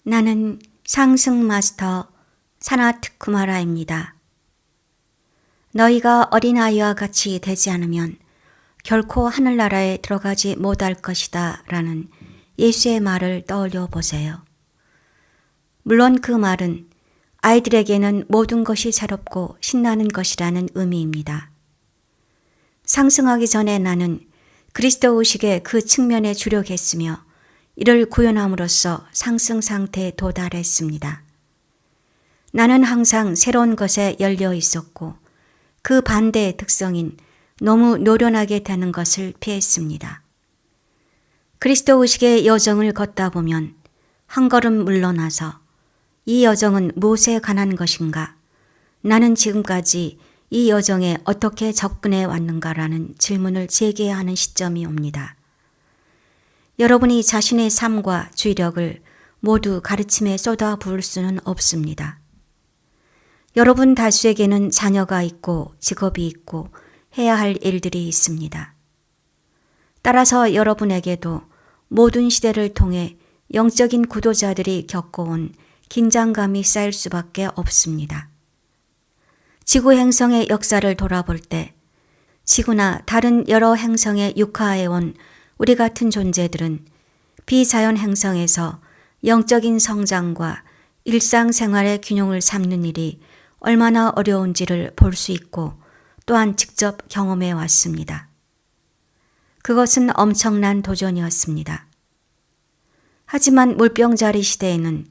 나는 상승 마스터 사나트쿠마라입니다. 너희가 어린아이와 같이 되지 않으면 결코 하늘나라에 들어가지 못할 것이다 라는 예수의 말을 떠올려 보세요. 물론 그 말은 아이들에게는 모든 것이 새롭고 신나는 것이라는 의미입니다. 상승하기 전에 나는 그리스도 의식의 그 측면에 주력했으며 이를 구현함으로써 상승 상태에 도달했습니다. 나는 항상 새로운 것에 열려 있었고 그 반대의 특성인 너무 노련하게 되는 것을 피했습니다. 그리스도 의식의 여정을 걷다 보면 한 걸음 물러나서 이 여정은 무엇에 관한 것인가? 나는 지금까지 이 여정에 어떻게 접근해 왔는가라는 질문을 제기해야 하는 시점이 옵니다. 여러분이 자신의 삶과 주의력을 모두 가르침에 쏟아 부을 수는 없습니다. 여러분 다수에게는 자녀가 있고 직업이 있고 해야 할 일들이 있습니다. 따라서 여러분에게도 모든 시대를 통해 영적인 구도자들이 겪어온 긴장감이 쌓일 수밖에 없습니다. 지구 행성의 역사를 돌아볼 때 지구나 다른 여러 행성에 육하해온 우리 같은 존재들은 비자연 행성에서 영적인 성장과 일상생활의 균형을 잡는 일이 얼마나 어려운지를 볼 수 있고 또한 직접 경험해 왔습니다. 그것은 엄청난 도전이었습니다. 하지만 물병자리 시대에는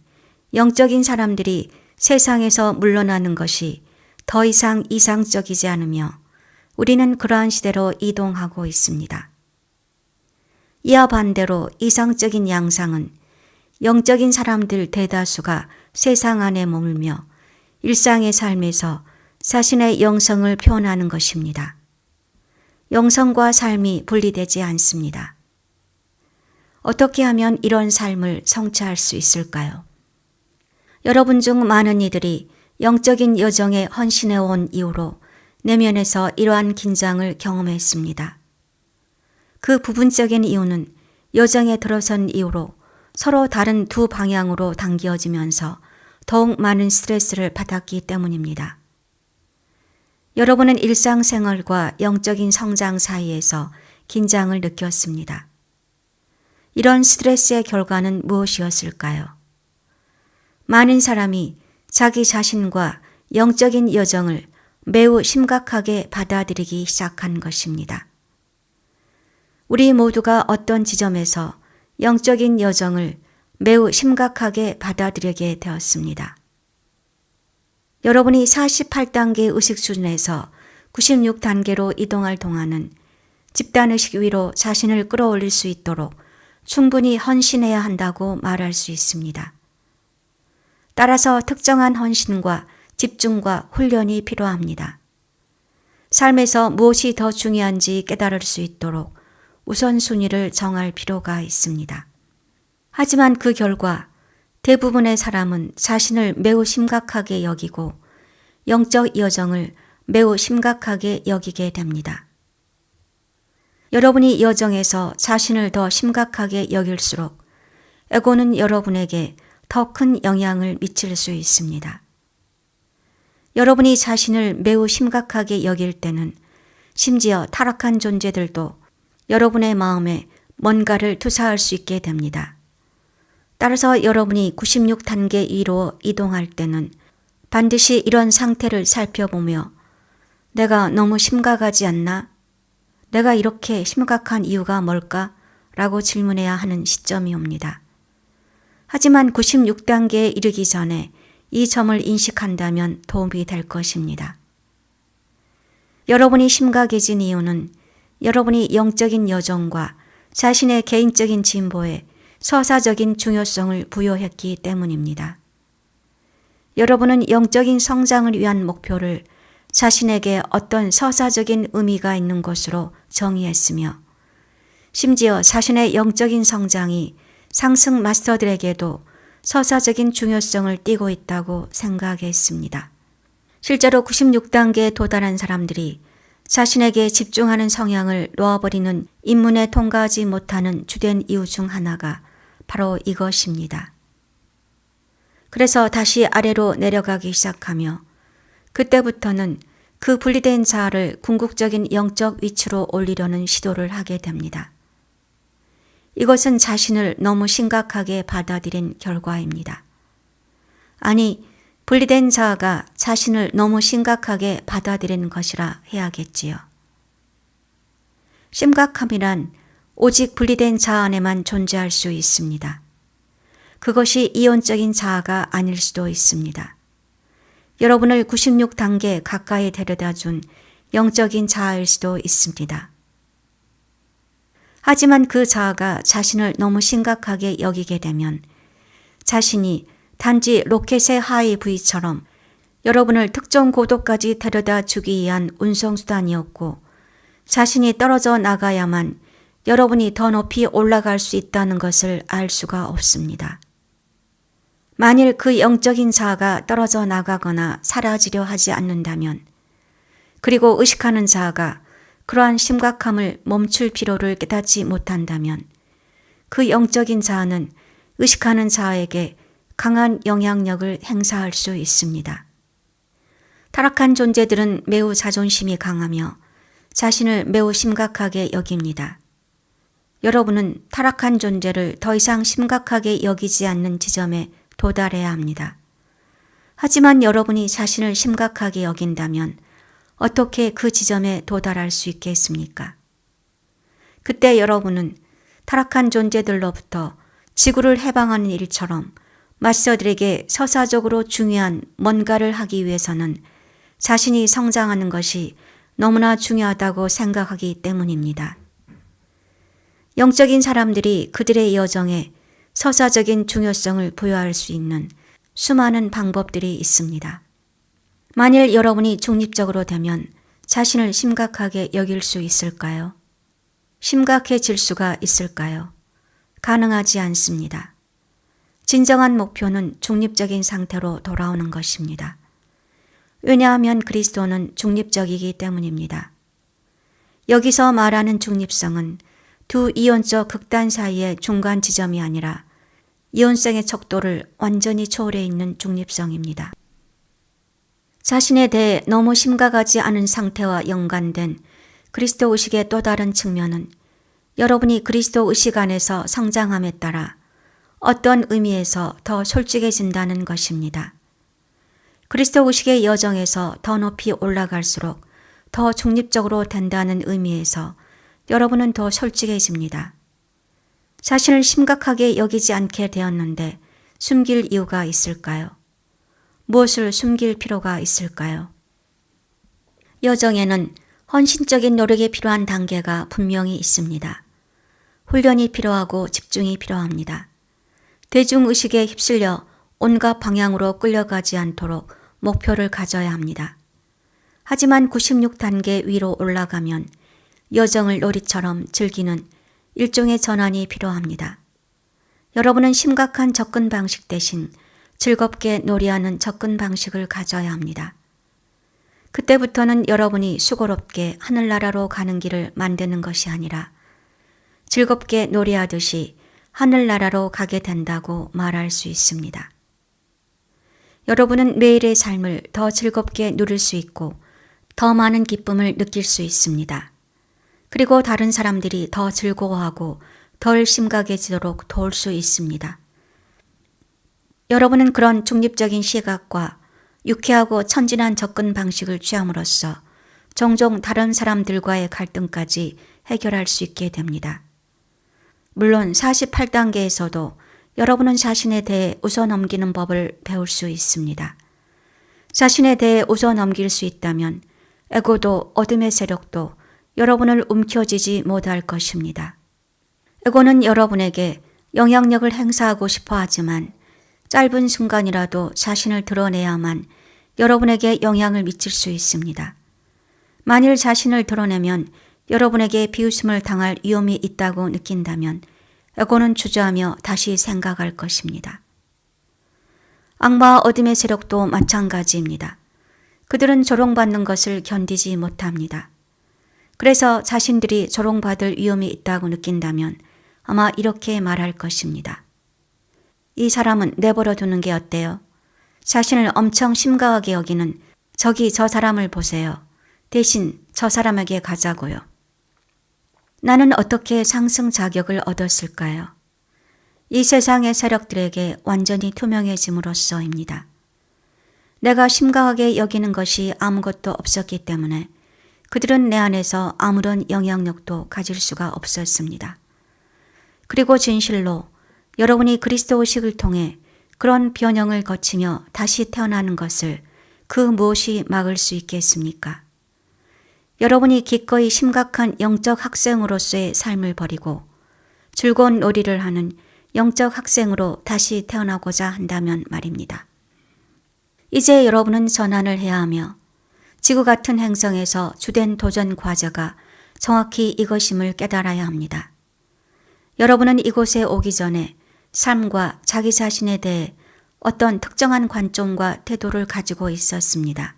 영적인 사람들이 세상에서 물러나는 것이 더 이상 이상적이지 않으며 우리는 그러한 시대로 이동하고 있습니다. 이와 반대로 이상적인 양상은 영적인 사람들 대다수가 세상 안에 머물며 일상의 삶에서 자신의 영성을 표현하는 것입니다. 영성과 삶이 분리되지 않습니다. 어떻게 하면 이런 삶을 성취할 수 있을까요? 여러분 중 많은 이들이 영적인 여정에 헌신해 온 이후로 내면에서 이러한 긴장을 경험했습니다. 그 부분적인 이유는 여정에 들어선 이후로 서로 다른 두 방향으로 당겨지면서 더욱 많은 스트레스를 받았기 때문입니다. 여러분은 일상생활과 영적인 성장 사이에서 긴장을 느꼈습니다. 이런 스트레스의 결과는 무엇이었을까요? 많은 사람이 자기 자신과 영적인 여정을 매우 심각하게 받아들이기 시작한 것입니다. 우리 모두가 어떤 지점에서 영적인 여정을 매우 심각하게 받아들이게 되었습니다. 여러분이 48단계 의식 수준에서 96단계로 이동할 동안은 집단의식 위로 자신을 끌어올릴 수 있도록 충분히 헌신해야 한다고 말할 수 있습니다. 따라서 특정한 헌신과 집중과 훈련이 필요합니다. 삶에서 무엇이 더 중요한지 깨달을 수 있도록 우선순위를 정할 필요가 있습니다. 하지만 그 결과 대부분의 사람은 자신을 매우 심각하게 여기고 영적 여정을 매우 심각하게 여기게 됩니다. 여러분이 여정에서 자신을 더 심각하게 여길수록 에고는 여러분에게 더 큰 영향을 미칠 수 있습니다. 여러분이 자신을 매우 심각하게 여길 때는 심지어 타락한 존재들도 여러분의 마음에 뭔가를 투사할 수 있게 됩니다. 따라서 여러분이 96단계 위로 이동할 때는 반드시 이런 상태를 살펴보며 내가 너무 심각하지 않나? 내가 이렇게 심각한 이유가 뭘까? 라고 질문해야 하는 시점이 옵니다. 하지만 96단계에 이르기 전에 이 점을 인식한다면 도움이 될 것입니다. 여러분이 심각해진 이유는 여러분이 영적인 여정과 자신의 개인적인 진보에 서사적인 중요성을 부여했기 때문입니다. 여러분은 영적인 성장을 위한 목표를 자신에게 어떤 서사적인 의미가 있는 것으로 정의했으며 심지어 자신의 영적인 성장이 상승 마스터들에게도 서사적인 중요성을 띠고 있다고 생각했습니다. 실제로 96단계에 도달한 사람들이 자신에게 집중하는 성향을 놓아버리는 입문에 통과하지 못하는 주된 이유 중 하나가 바로 이것입니다. 그래서 다시 아래로 내려가기 시작하며 그때부터는 그 분리된 자아를 궁극적인 영적 위치로 올리려는 시도를 하게 됩니다. 이것은 자신을 너무 심각하게 받아들인 결과입니다. 아니, 분리된 자아가 자신을 너무 심각하게 받아들이는 것이라 해야겠지요. 심각함이란 오직 분리된 자아 안에만 존재할 수 있습니다. 그것이 이원적인 자아가 아닐 수도 있습니다. 여러분을 96단계 가까이 데려다 준 영적인 자아일 수도 있습니다. 하지만 그 자아가 자신을 너무 심각하게 여기게 되면 자신이 단지 로켓의 하위 부위처럼 여러분을 특정 고도까지 데려다 주기 위한 운송수단이었고 자신이 떨어져 나가야만 여러분이 더 높이 올라갈 수 있다는 것을 알 수가 없습니다. 만일 그 영적인 자아가 떨어져 나가거나 사라지려 하지 않는다면, 그리고 의식하는 자아가 그러한 심각함을 멈출 필요를 깨닫지 못한다면 그 영적인 자아는 의식하는 자아에게 강한 영향력을 행사할 수 있습니다. 타락한 존재들은 매우 자존심이 강하며 자신을 매우 심각하게 여깁니다. 여러분은 타락한 존재를 더 이상 심각하게 여기지 않는 지점에 도달해야 합니다. 하지만 여러분이 자신을 심각하게 여긴다면 어떻게 그 지점에 도달할 수 있겠습니까? 그때 여러분은 타락한 존재들로부터 지구를 해방하는 일처럼 마스터들에게 서사적으로 중요한 뭔가를 하기 위해서는 자신이 성장하는 것이 너무나 중요하다고 생각하기 때문입니다. 영적인 사람들이 그들의 여정에 서사적인 중요성을 부여할 수 있는 수많은 방법들이 있습니다. 만일 여러분이 중립적으로 되면 자신을 심각하게 여길 수 있을까요? 심각해질 수가 있을까요? 가능하지 않습니다. 진정한 목표는 중립적인 상태로 돌아오는 것입니다. 왜냐하면 그리스도는 중립적이기 때문입니다. 여기서 말하는 중립성은 두 이원적 극단 사이의 중간 지점이 아니라 이원성의 척도를 완전히 초월해 있는 중립성입니다. 자신에 대해 너무 심각하지 않은 상태와 연관된 그리스도 의식의 또 다른 측면은 여러분이 그리스도 의식 안에서 성장함에 따라 어떤 의미에서 더 솔직해진다는 것입니다. 그리스도 의식의 여정에서 더 높이 올라갈수록 더 중립적으로 된다는 의미에서 여러분은 더 솔직해집니다. 자신을 심각하게 여기지 않게 되었는데 숨길 이유가 있을까요? 무엇을 숨길 필요가 있을까요? 여정에는 헌신적인 노력이 필요한 단계가 분명히 있습니다. 훈련이 필요하고 집중이 필요합니다. 대중의식에 휩쓸려 온갖 방향으로 끌려가지 않도록 목표를 가져야 합니다. 하지만 96단계 위로 올라가면 여정을 놀이처럼 즐기는 일종의 전환이 필요합니다. 여러분은 심각한 접근 방식 대신 즐겁게 놀이하는 접근 방식을 가져야 합니다. 그때부터는 여러분이 수고롭게 하늘나라로 가는 길을 만드는 것이 아니라 즐겁게 놀이하듯이 하늘나라로 가게 된다고 말할 수 있습니다. 여러분은 매일의 삶을 더 즐겁게 누릴 수 있고 더 많은 기쁨을 느낄 수 있습니다. 그리고 다른 사람들이 더 즐거워하고 덜 심각해지도록 도울 수 있습니다. 여러분은 그런 중립적인 시각과 유쾌하고 천진한 접근 방식을 취함으로써 종종 다른 사람들과의 갈등까지 해결할 수 있게 됩니다. 물론 48단계에서도 여러분은 자신에 대해 웃어넘기는 법을 배울 수 있습니다. 자신에 대해 웃어넘길 수 있다면 에고도 어둠의 세력도 여러분을 움켜쥐지 못할 것입니다. 에고는 여러분에게 영향력을 행사하고 싶어 하지만 짧은 순간이라도 자신을 드러내야만 여러분에게 영향을 미칠 수 있습니다. 만일 자신을 드러내면 여러분에게 비웃음을 당할 위험이 있다고 느낀다면 에고는 주저하며 다시 생각할 것입니다. 악마와 어둠의 세력도 마찬가지입니다. 그들은 조롱받는 것을 견디지 못합니다. 그래서 자신들이 조롱받을 위험이 있다고 느낀다면 아마 이렇게 말할 것입니다. 이 사람은 내버려 두는 게 어때요? 자신을 엄청 심각하게 여기는 저기 저 사람을 보세요. 대신 저 사람에게 가자고요. 나는 어떻게 상승 자격을 얻었을까요? 이 세상의 세력들에게 완전히 투명해짐으로써입니다. 내가 심각하게 여기는 것이 아무것도 없었기 때문에 그들은 내 안에서 아무런 영향력도 가질 수가 없었습니다. 그리고 진실로 여러분이 그리스도의식을 통해 그런 변형을 거치며 다시 태어나는 것을 그 무엇이 막을 수 있겠습니까? 여러분이 기꺼이 심각한 영적 학생으로서의 삶을 버리고 즐거운 놀이를 하는 영적 학생으로 다시 태어나고자 한다면 말입니다. 이제 여러분은 전환을 해야 하며 지구 같은 행성에서 주된 도전 과제가 정확히 이것임을 깨달아야 합니다. 여러분은 이곳에 오기 전에 삶과 자기 자신에 대해 어떤 특정한 관점과 태도를 가지고 있었습니다.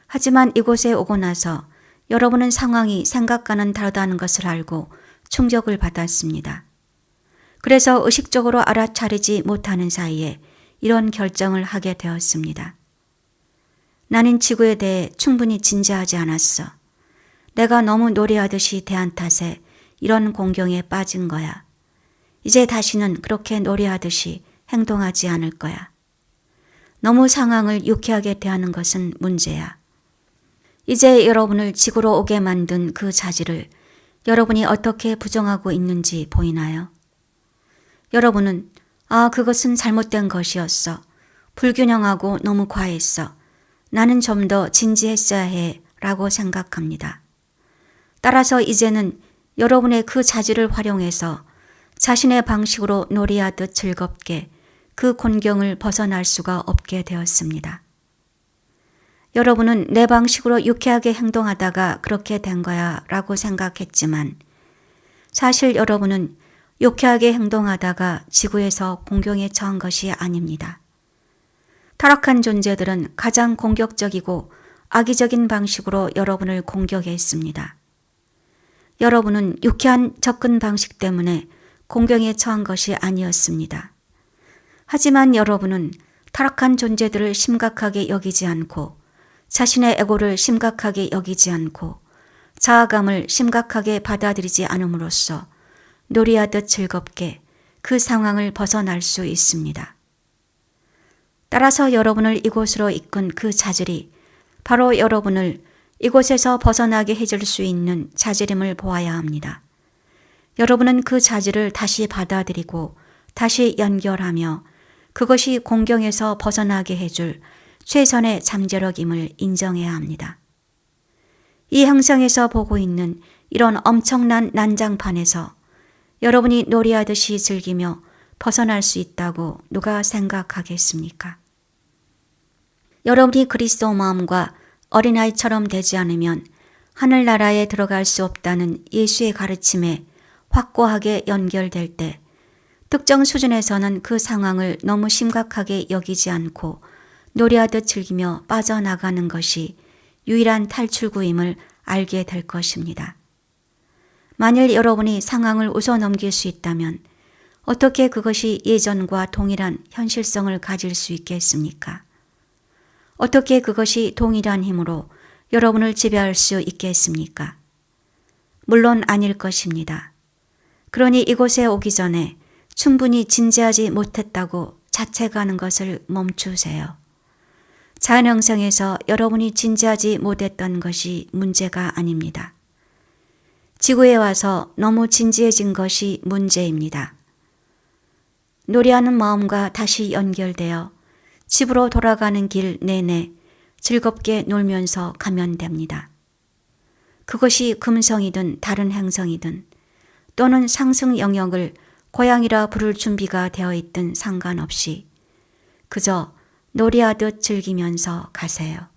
하지만 이곳에 오고 나서 여러분은 상황이 생각과는 다르다는 것을 알고 충격을 받았습니다. 그래서 의식적으로 알아차리지 못하는 사이에 이런 결정을 하게 되었습니다. 나는 지구에 대해 충분히 진지하지 않았어. 내가 너무 놀이하듯이 대한 탓에 이런 공경에 빠진 거야. 이제 다시는 그렇게 놀이하듯이 행동하지 않을 거야. 너무 상황을 유쾌하게 대하는 것은 문제야. 이제 여러분을 지구로 오게 만든 그 자질을 여러분이 어떻게 부정하고 있는지 보이나요? 여러분은 그것은 잘못된 것이었어. 불균형하고 너무 과했어. 나는 좀 더 진지했어야 해 라고 생각합니다. 따라서 이제는 여러분의 그 자질을 활용해서 자신의 방식으로 놀이하듯 즐겁게 그 곤경을 벗어날 수가 없게 되었습니다. 여러분은 내 방식으로 유쾌하게 행동하다가 그렇게 된 거야 라고 생각했지만 사실 여러분은 유쾌하게 행동하다가 지구에서 공경에 처한 것이 아닙니다. 타락한 존재들은 가장 공격적이고 악의적인 방식으로 여러분을 공격했습니다. 여러분은 유쾌한 접근 방식 때문에 공경에 처한 것이 아니었습니다. 하지만 여러분은 타락한 존재들을 심각하게 여기지 않고 자신의 에고를 심각하게 여기지 않고 자아감을 심각하게 받아들이지 않음으로써 놀이하듯 즐겁게 그 상황을 벗어날 수 있습니다. 따라서 여러분을 이곳으로 이끈 그 자질이 바로 여러분을 이곳에서 벗어나게 해줄 수 있는 자질임을 보아야 합니다. 여러분은 그 자질을 다시 받아들이고 다시 연결하며 그것이 공경에서 벗어나게 해줄 최선의 잠재력임을 인정해야 합니다. 이 행성에서 보고 있는 이런 엄청난 난장판에서 여러분이 놀이하듯이 즐기며 벗어날 수 있다고 누가 생각하겠습니까? 여러분이 그리스도 마음과 어린아이처럼 되지 않으면 하늘나라에 들어갈 수 없다는 예수의 가르침에 확고하게 연결될 때 특정 수준에서는 그 상황을 너무 심각하게 여기지 않고 놀이하듯 즐기며 빠져나가는 것이 유일한 탈출구임을 알게 될 것입니다. 만일 여러분이 상황을 웃어넘길 수 있다면 어떻게 그것이 예전과 동일한 현실성을 가질 수 있겠습니까? 어떻게 그것이 동일한 힘으로 여러분을 지배할 수 있겠습니까? 물론 아닐 것입니다. 그러니 이곳에 오기 전에 충분히 진지하지 못했다고 자책하는 것을 멈추세요. 자연 형성에서 여러분이 진지하지 못했던 것이 문제가 아닙니다. 지구에 와서 너무 진지해진 것이 문제입니다. 놀이하는 마음과 다시 연결되어 집으로 돌아가는 길 내내 즐겁게 놀면서 가면 됩니다. 그것이 금성이든 다른 행성이든 또는 상승 영역을 고향이라 부를 준비가 되어 있든 상관없이 그저 놀이하듯 즐기면서 가세요.